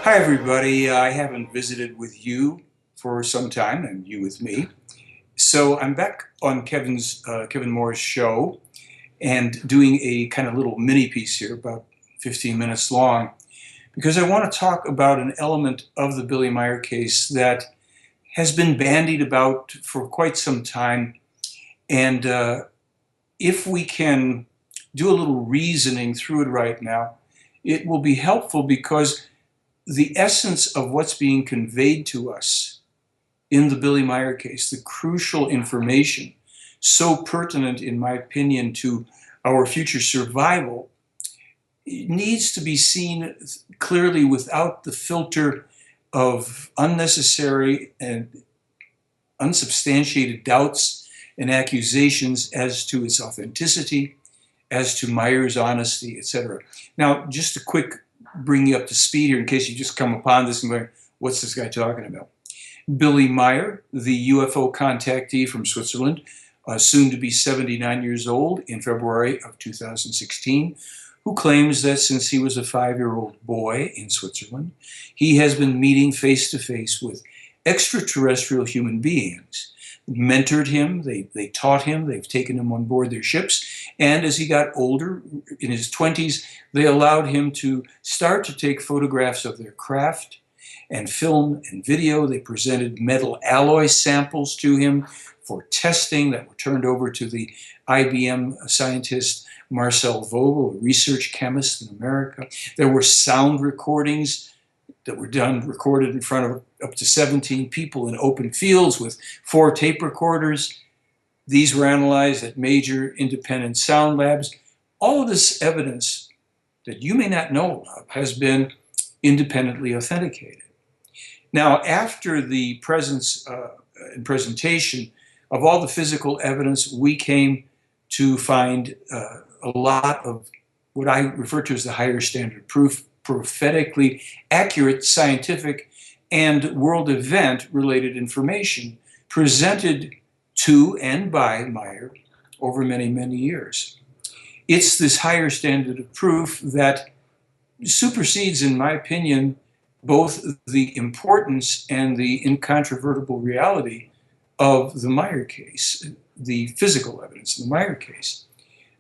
Hi, everybody. I haven't visited with you for some time, and you with me. So I'm back on Kevin Moore's show and doing a kind of little mini piece here, about 15 minutes long, because I want to talk about an element of the Billy Meier case that has been bandied about for quite some time. And if we can do a little reasoning through it right now, it will be helpful because the essence of what's being conveyed to us in the Billy Meier case, the crucial information, so pertinent, in my opinion, to our future survival, needs to be seen clearly without the filter of unnecessary and unsubstantiated doubts and accusations as to its authenticity, as to Meier's honesty, etc. Now, just a quick bring you up to speed here in case you just come upon this and go, what's this guy talking about? Billy Meier, the UFO contactee from Switzerland, soon to be 79 years old in February of 2016, who claims that since he was a 5-year-old boy in Switzerland, he has been meeting face-to-face with extraterrestrial human beings. Mentored him, they taught him, they've taken him on board their ships, and as he got older, in his 20s, they allowed him to start to take photographs of their craft and film and video. They presented metal alloy samples to him for testing that were turned over to the IBM scientist Marcel Vogel, a research chemist in America. There were sound recordings that were recorded in front of up to 17 people in open fields with 4 tape recorders. These were analyzed at major independent sound labs. All of this evidence that you may not know of has been independently authenticated. Now, after the presence and presentation of all the physical evidence, we came to find a lot of what I refer to as the higher standard proof, prophetically accurate scientific and world event related information presented to and by Meier over many, many years. It's this higher standard of proof that supersedes, in my opinion, both the importance and the incontrovertible reality of the Meier case, the physical evidence in the Meier case.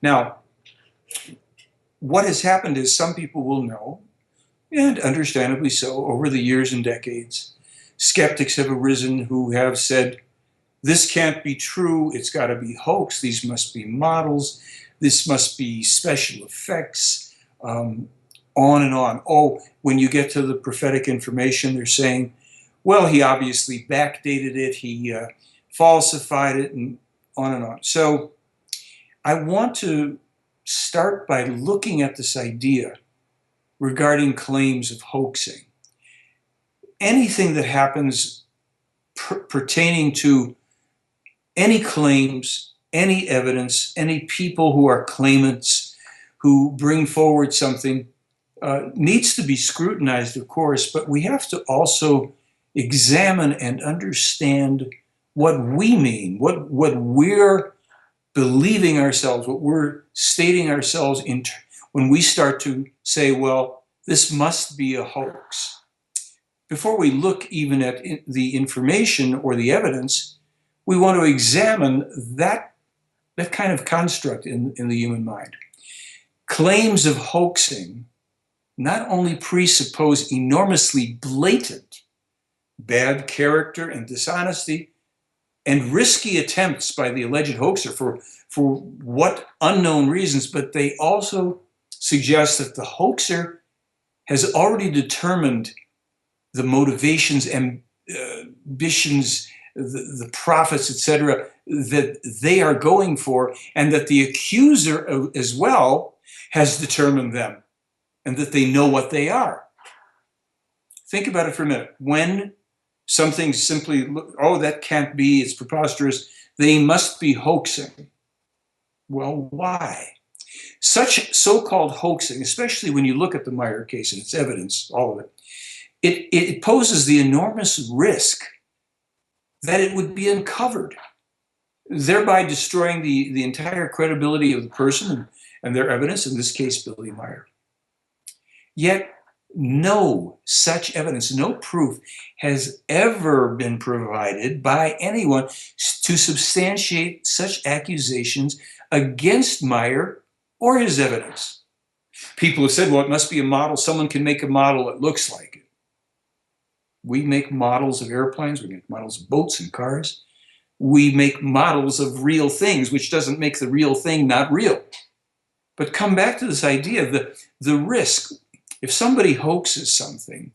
Now, what has happened is some people will know, and understandably so, over the years and decades, skeptics have arisen who have said, this can't be true, it's got to be hoax, these must be models, this must be special effects, on and on. Oh, when you get to the prophetic information, they're saying, well, he obviously backdated it, he falsified it, and on and on. So I want to start by looking at this idea regarding claims of hoaxing. Anything that happens pertaining to any claims, any evidence, any people who are claimants who bring forward something needs to be scrutinized, of course, but we have to also examine and understand what we mean, what we're believing ourselves, what we're stating ourselves when we start to say, well, this must be a hoax. Before we look even at the information or the evidence, we want to examine that kind of construct in the human mind. Claims of hoaxing not only presuppose enormously blatant bad character and dishonesty and risky attempts by the alleged hoaxer for what unknown reasons, but they also suggest that the hoaxer has already determined the motivations, ambitions, the profits, etc., that they are going for, and that the accuser as well has determined them, and that they know what they are. Think about it for a minute. When something simply, oh, that can't be, it's preposterous, they must be hoaxing. Well, why? Such so-called hoaxing, especially when you look at the Meier case and its evidence, all of it, it poses the enormous risk that it would be uncovered, thereby destroying the entire credibility of the person and their evidence, in this case, Billy Meier. Yet, no such evidence, no proof has ever been provided by anyone to substantiate such accusations against Meier or his evidence. People have said, well, it must be a model. Someone can make a model that looks like it. We make models of airplanes. We make models of boats and cars. We make models of real things, which doesn't make the real thing not real. But come back to this idea of the risk. If somebody hoaxes something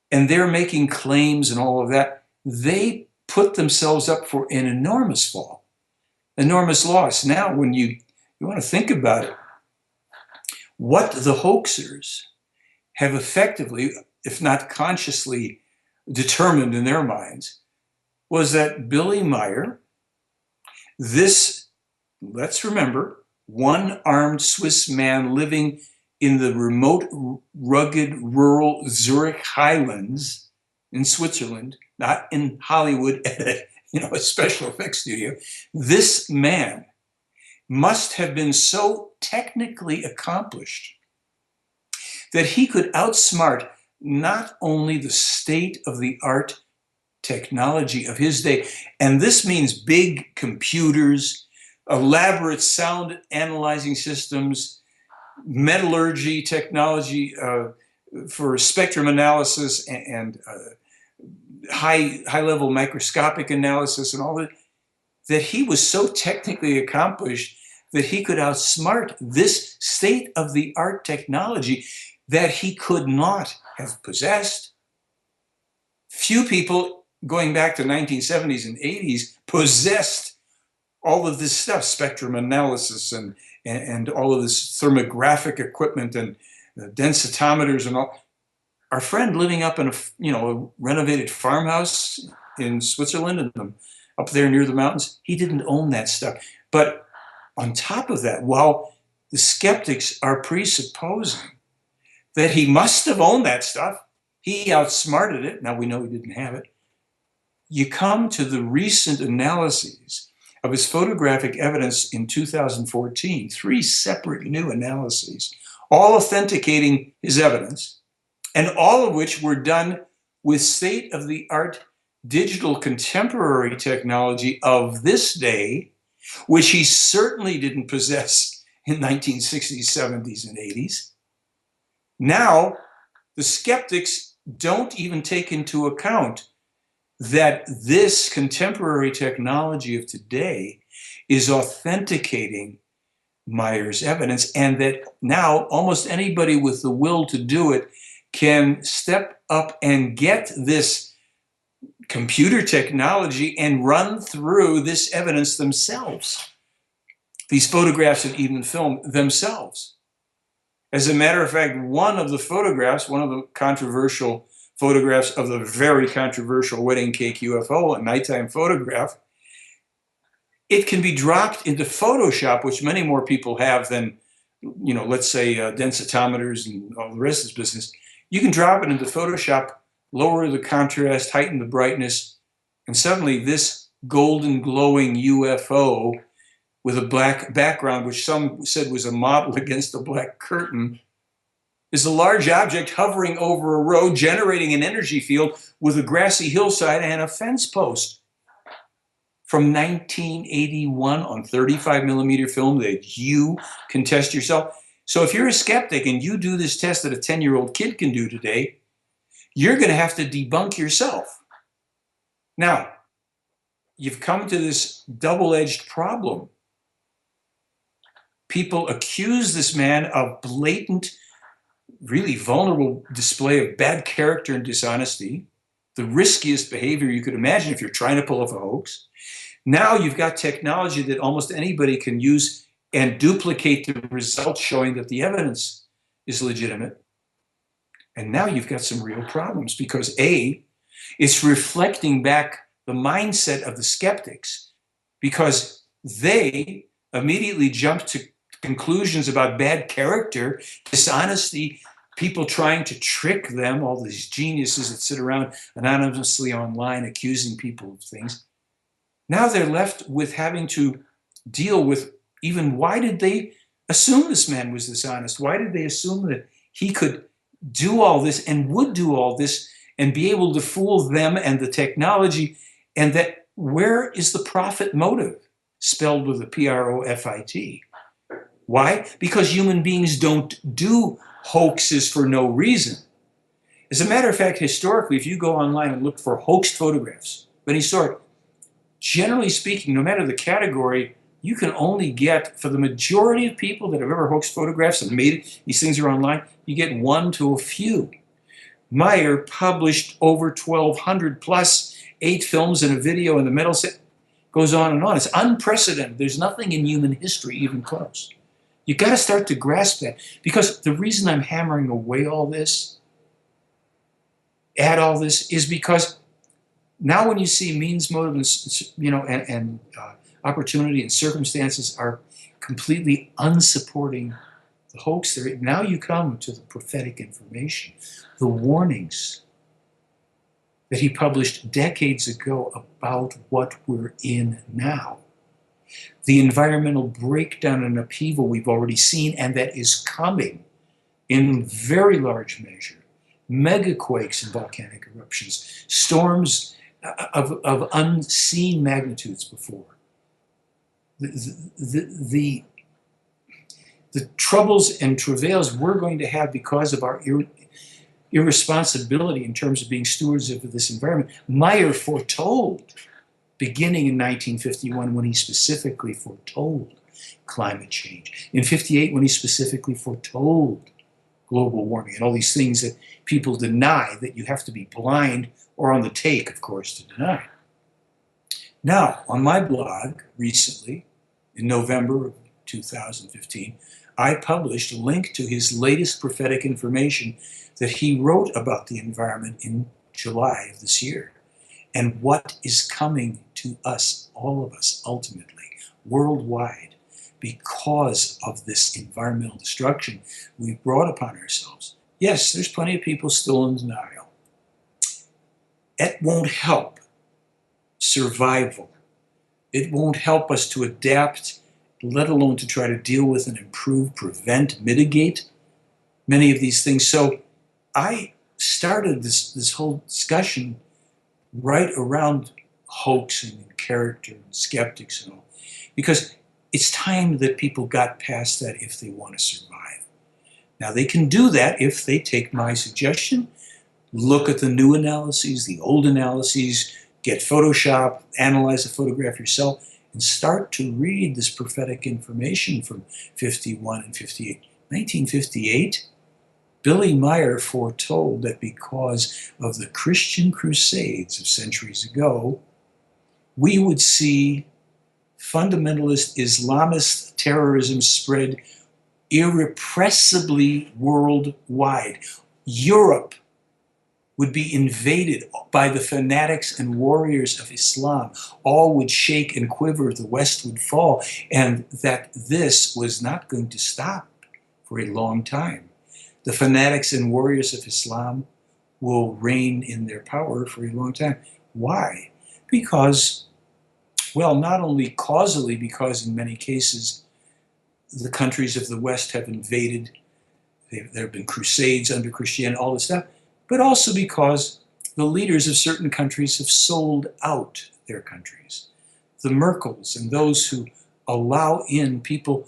and they're making claims and all of that, they put themselves up for an enormous fall, enormous loss. Now, when you want to think about it, what the hoaxers have effectively, if not consciously determined in their minds, was that Billy Meier, this, let's remember, one-armed Swiss man living in the remote, rugged, rural Zurich highlands in Switzerland, not in Hollywood at a special effects studio. This man must have been so technically accomplished that he could outsmart not only the state-of-the-art technology of his day, and this means big computers, elaborate sound analyzing systems, metallurgy technology for spectrum analysis and high-level microscopic analysis and all that he was so technically accomplished that he could outsmart this state-of-the-art technology that he could not have possessed. Few people going back to 1970s and 80s possessed all of this stuff, spectrum analysis and all of this thermographic equipment and densitometers and all. Our friend living up in a renovated farmhouse in Switzerland and up there near the mountains, he didn't own that stuff. But on top of that, while the skeptics are presupposing that he must have owned that stuff, he outsmarted it. Now we know he didn't have it. You come to the recent analyses of his photographic evidence in 2014, 3 separate new analyses, all authenticating his evidence, and all of which were done with state-of-the-art digital contemporary technology of this day, which he certainly didn't possess in 1960s, 70s, and 80s. Now, the skeptics don't even take into account that this contemporary technology of today is authenticating Meier's evidence, and that now almost anybody with the will to do it can step up and get this computer technology and run through this evidence themselves, these photographs and even film themselves. As a matter of fact, one of the controversial photographs of the very controversial wedding cake UFO, a nighttime photograph, it can be dropped into Photoshop, which many more people have than, let's say densitometers and all the rest of this business. You can drop it into Photoshop, lower the contrast, heighten the brightness, and suddenly this golden glowing UFO with a black background, which some said was a model against a black curtain, is a large object hovering over a road, generating an energy field with a grassy hillside and a fence post. From 1981 on 35 millimeter film that you can test yourself. So if you're a skeptic and you do this test that a 10-year-old kid can do today, you're going to have to debunk yourself. Now, you've come to this double-edged problem. People accuse this man of blatant, really vulnerable display of bad character and dishonesty, the riskiest behavior you could imagine if you're trying to pull off a hoax. Now you've got technology that almost anybody can use and duplicate the results showing that the evidence is legitimate. And now you've got some real problems because A, it's reflecting back the mindset of the skeptics because they immediately jump to conclusions about bad character, dishonesty, people trying to trick them, all these geniuses that sit around anonymously online accusing people of things. Now they're left with having to deal with even why did they assume this man was dishonest? Why did they assume that he could do all this and would do all this and be able to fool them and the technology, and that where is the profit motive spelled with a Profit? Why? Because human beings don't do hoaxes for no reason. As a matter of fact, historically, if you go online and look for hoaxed photographs of any sort, generally speaking, no matter the category, you can only get, for the majority of people that have ever hoaxed photographs and made it, these things are online, you get one to a few. Meier published over 1,200 plus 8 films and a video in the middle set. Goes on and on. It's unprecedented. There's nothing in human history even close. You got to start to grasp that, because the reason I'm hammering away all this, at all this, is because now when you see means, motive, and opportunity and circumstances are completely unsupporting the hoax, now you come to the prophetic information, the warnings that he published decades ago about what we're in now. The environmental breakdown and upheaval we've already seen and that is coming in very large measure. Megaquakes and volcanic eruptions, storms of unseen magnitudes before. The troubles and travails we're going to have because of our irresponsibility in terms of being stewards of this environment, Meier foretold beginning in 1951 when he specifically foretold climate change. In 58 when he specifically foretold global warming and all these things that people deny, that you have to be blind or on the take, of course, to deny. Now, on my blog recently, in November of 2015, I published a link to his latest prophetic information that he wrote about the environment in July of this year, and what is coming to us, all of us, ultimately, worldwide, because of this environmental destruction we've brought upon ourselves. Yes, there's plenty of people still in denial. It won't help survival. It won't help us to adapt, let alone to try to deal with and improve, prevent, mitigate many of these things. So I started this whole discussion right around hoaxing and character and skeptics and all, because it's time that people got past that if they want to survive. Now they can do that if they take my suggestion, look at the new analyses, the old analyses, get Photoshop, analyze a photograph yourself, and start to read this prophetic information from 51 and 58. 1958, Billy Meier foretold that because of the Christian crusades of centuries ago, we would see fundamentalist Islamist terrorism spread irrepressibly worldwide. Europe would be invaded by the fanatics and warriors of Islam. All would shake and quiver, the West would fall, and that this was not going to stop for a long time. The fanatics and warriors of Islam will reign in their power for a long time. Why? Because, well, not only causally, because in many cases the countries of the West have invaded, there have been crusades under Christianity, all this stuff, but also because the leaders of certain countries have sold out their countries. The Merkels and those who allow in people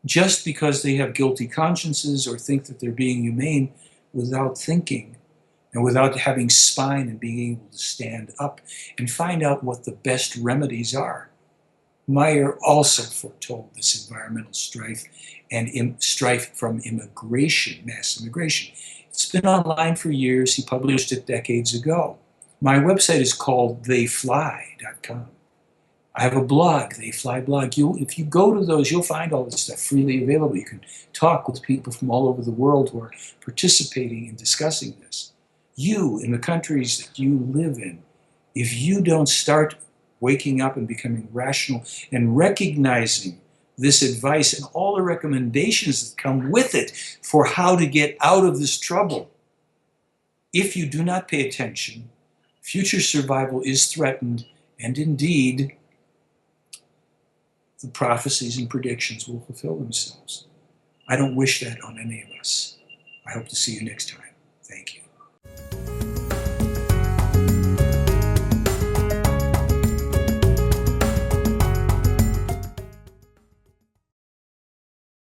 just because they have guilty consciences or think that they're being humane without thinking and without having spine and being able to stand up and find out what the best remedies are. Meier also foretold this environmental strife and strife from immigration, mass immigration. It's been online for years. He published it decades ago. My website is called theyfly.com. I have a blog, They Fly blog. If you go to those, you'll find all this stuff freely available. You can talk with people from all over the world who are participating in discussing this. You, in the countries that you live in, if you don't start waking up and becoming rational and recognizing this advice and all the recommendations that come with it for how to get out of this trouble, if you do not pay attention, future survival is threatened, and indeed, the prophecies and predictions will fulfill themselves. I don't wish that on any of us. I hope to see you next time. Thank you.